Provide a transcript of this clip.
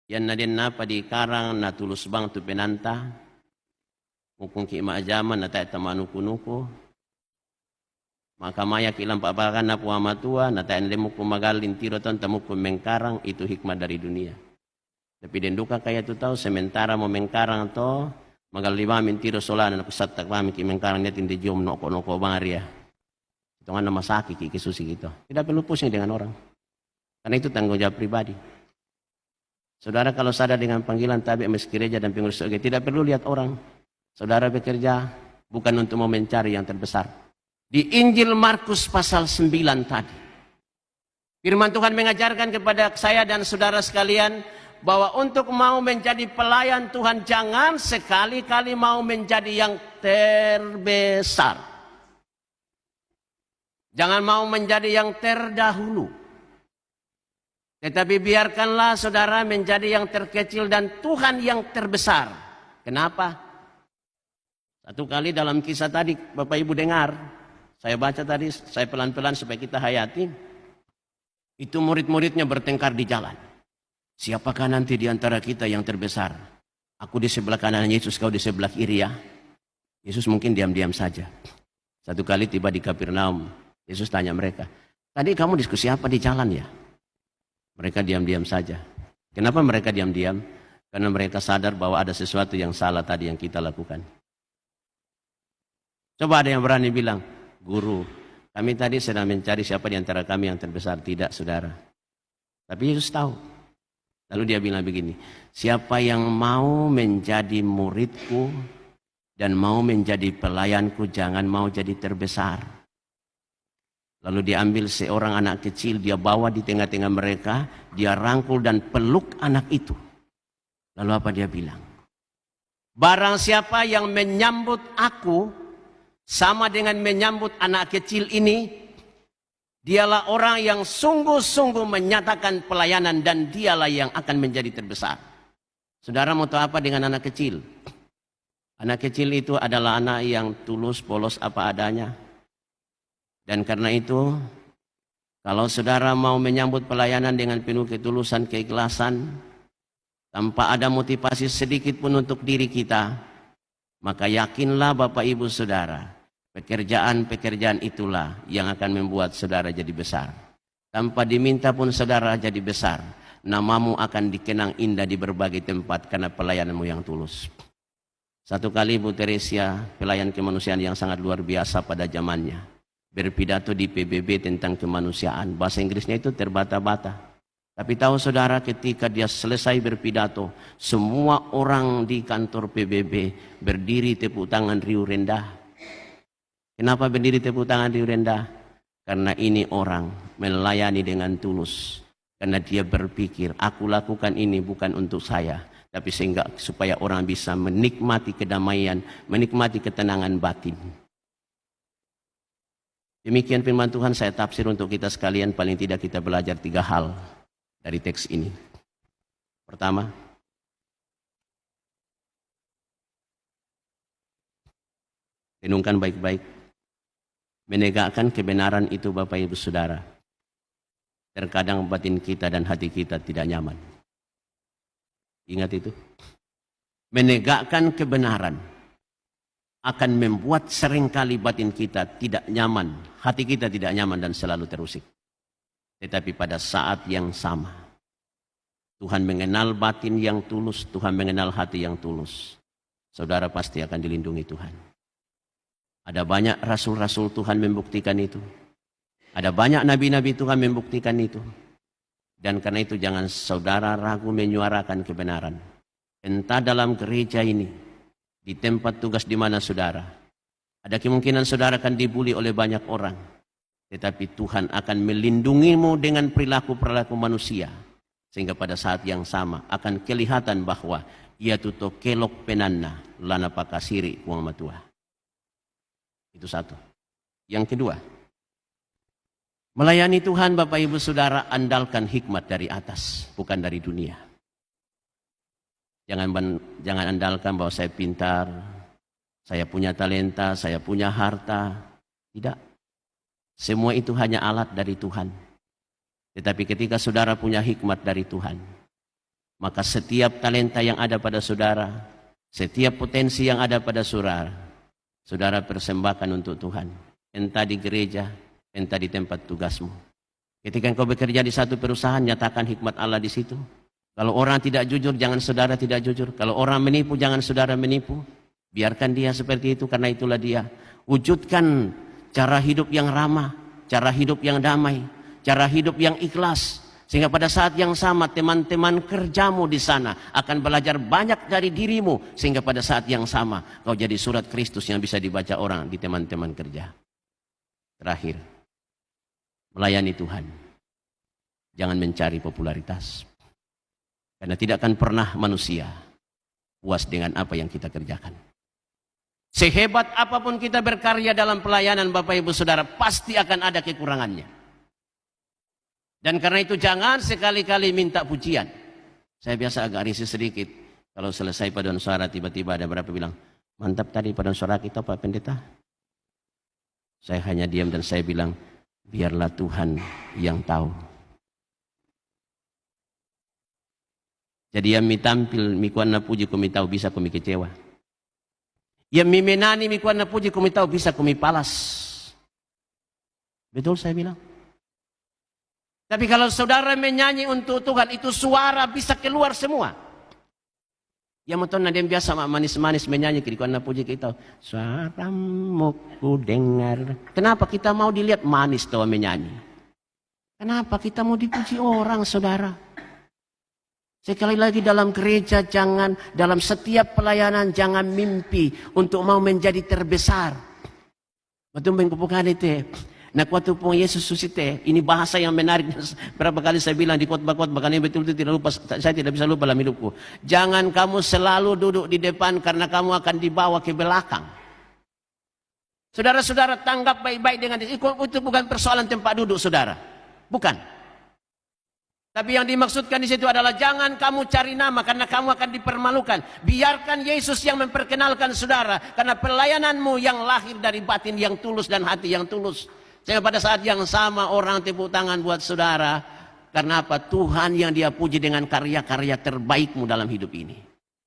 yan na din na padikarang natulus bang tu penanta, mukung ki maajaman na tayo tamanukunuko, maka maya kilang papakan na puamatua, na tayo nalimu kumagalin tiro ton tamu mengkarang, itu hikmah dari dunia. Tapi denduka kaya tu tahu, sementara mo mengkarang to, magalimamin tiro solana na kusat takpami ki mengkarang niya tindi jom noko bangaria. Ito nga na masakit kikisusi gitu. Tidak perlu pusing dengan orang. Karena itu tanggung jawab pribadi. Saudara kalau sadar dengan panggilan tabi meski gereja dan pengurus OG, tidak perlu lihat orang. Saudara bekerja bukan untuk mau mencari yang terbesar. Di Injil Markus pasal 9 tadi, firman Tuhan mengajarkan kepada saya dan saudara sekalian bahwa untuk mau menjadi pelayan Tuhan jangan sekali-kali mau menjadi yang terbesar. Jangan mau menjadi yang terdahulu. Tetapi biarkanlah saudara menjadi yang terkecil dan Tuhan yang terbesar. Kenapa? Satu kali dalam kisah tadi Bapak Ibu dengar, saya baca tadi, saya pelan-pelan supaya kita hayati. Itu murid-muridnya bertengkar di jalan. Siapakah nanti di antara kita yang terbesar? Aku di sebelah kanan Yesus, kau di sebelah kiri ya. Yesus mungkin diam-diam saja. Satu kali tiba di Kapernaum, Yesus tanya mereka, tadi kamu diskusi apa di jalan ya? Mereka diam-diam saja. Kenapa mereka diam-diam? Karena mereka sadar bahwa ada sesuatu yang salah tadi yang kita lakukan. Coba ada yang berani bilang, guru, kami tadi sedang mencari siapa di antara kami yang terbesar. Tidak, saudara. Tapi Yesus tahu. Lalu dia bilang begini, siapa yang mau menjadi muridku dan mau menjadi pelayanku, jangan mau jadi terbesar. Lalu diambil seorang anak kecil, dia bawa di tengah-tengah mereka, dia rangkul dan peluk anak itu. Lalu apa dia bilang? Barang siapa yang menyambut aku, sama dengan menyambut anak kecil ini, dialah orang yang sungguh-sungguh menyatakan pelayanan dan dialah yang akan menjadi terbesar. Saudara mau tahu apa dengan anak kecil? Anak kecil itu adalah anak yang tulus, polos apa adanya. Dan karena itu, kalau saudara mau menyambut pelayanan dengan penuh ketulusan, keikhlasan, tanpa ada motivasi sedikit pun untuk diri kita, maka yakinlah Bapak Ibu Saudara, pekerjaan-pekerjaan itulah yang akan membuat saudara jadi besar. Tanpa diminta pun saudara jadi besar, namamu akan dikenang indah di berbagai tempat karena pelayananmu yang tulus. Satu kali Bu Teresia, pelayan kemanusiaan yang sangat luar biasa pada zamannya, berpidato di PBB tentang kemanusiaan. Bahasa Inggrisnya itu terbata-bata. Tapi tahu saudara, ketika dia selesai berpidato, semua orang di kantor PBB berdiri tepuk tangan riuh rendah. Kenapa berdiri tepuk tangan riuh rendah? Karena ini orang melayani dengan tulus. Karena dia berpikir, aku lakukan ini bukan untuk saya, tapi sehingga supaya orang bisa menikmati kedamaian, menikmati ketenangan batin. Demikian firman Tuhan, saya tafsir untuk kita sekalian. Paling tidak kita belajar 3 hal dari teks ini. Pertama, renungkan baik-baik. Menegakkan kebenaran itu Bapak Ibu Saudara, terkadang batin kita dan hati kita tidak nyaman. Ingat itu. Menegakkan kebenaran akan membuat seringkali batin kita tidak nyaman, hati kita tidak nyaman dan selalu terusik. Tetapi pada saat yang sama, Tuhan mengenal batin yang tulus, Tuhan mengenal hati yang tulus. Saudara pasti akan dilindungi Tuhan. Ada banyak rasul-rasul Tuhan membuktikan itu. Ada banyak nabi-nabi Tuhan membuktikan itu. Dan karena itu jangan saudara ragu menyuarakan kebenaran. Entah dalam gereja ini, di tempat tugas di mana saudara, ada kemungkinan saudara akan dibuli oleh banyak orang. Tetapi Tuhan akan melindungimu dengan perilaku-perilaku manusia. Sehingga pada saat yang sama akan kelihatan bahwa ia tuto kelok penanna lana pakasiri kuang matua. Itu satu. Yang kedua, melayani Tuhan Bapak Ibu Saudara, andalkan hikmat dari atas, bukan dari dunia. Jangan andalkan bahwa saya pintar, saya punya talenta, saya punya harta. Tidak. Semua itu hanya alat dari Tuhan. Tetapi ketika saudara punya hikmat dari Tuhan, Maka setiap talenta yang ada pada saudara, setiap potensi yang ada pada saudara, saudara persembahkan untuk Tuhan. Entah di gereja, entah di tempat tugasmu. Ketika engkau bekerja di satu perusahaan, nyatakan hikmat Allah di situ. Kalau orang tidak jujur, jangan saudara tidak jujur. Kalau orang menipu, jangan saudara menipu. Biarkan dia seperti itu, karena itulah dia. Wujudkan cara hidup yang ramah, cara hidup yang damai, cara hidup yang ikhlas. Sehingga pada saat yang sama teman-teman kerjamu di sana akan belajar banyak dari dirimu. Sehingga pada saat yang sama kau jadi surat Kristus yang bisa dibaca orang di teman-teman kerja. Terakhir, melayani Tuhan. Jangan mencari popularitas. Karena tidak akan pernah manusia puas dengan apa yang kita kerjakan. Sehebat apapun kita berkarya dalam pelayanan Bapak Ibu Saudara, pasti akan ada kekurangannya. Dan karena itu jangan sekali-kali minta pujian. Saya biasa agak risih sedikit. Kalau selesai paduan suara tiba-tiba ada berapa bilang, mantap tadi paduan suara kita Pak Pendeta. Saya hanya diam dan saya bilang, biarlah Tuhan yang tahu. Jadi yang mi tampil, mi kuan na puji kumi tahu bisa kumi kecewa. Yang mi menani mi kuan na puji kumi tahu bisa kumi palas. Betul saya bilang. Tapi kalau saudara menyanyi untuk Tuhan, itu suara bisa keluar semua. Yang betul nanti biasa manis-manis menyanyi, karena puji kita. Suaramu ku dengar. Kenapa kita mau dilihat manis tuh menyanyi? Kenapa kita mau dipuji orang, saudara? Sekali lagi dalam gereja jangan, dalam setiap pelayanan jangan mimpi untuk mau menjadi terbesar. Betul mengkupukan itu. Nah waktu pun Yesus susite, ini bahasa yang menarik. Berapa kali saya bilang di khotbah-khotbah, makanya betul-betul tidak lupa, saya tidak bisa lupa dalam hidupku. Jangan kamu selalu duduk di depan karena kamu akan dibawa ke belakang. Saudara-saudara tanggap baik-baik dengan itu bukan persoalan tempat duduk saudara. Bukan. Tapi yang dimaksudkan di situ adalah jangan kamu cari nama karena kamu akan dipermalukan. Biarkan Yesus yang memperkenalkan saudara karena pelayananmu yang lahir dari batin yang tulus dan hati yang tulus. Sehingga pada saat yang sama orang tepuk tangan buat saudara. Karena apa? Tuhan yang dia puji dengan karya-karya terbaikmu dalam hidup ini.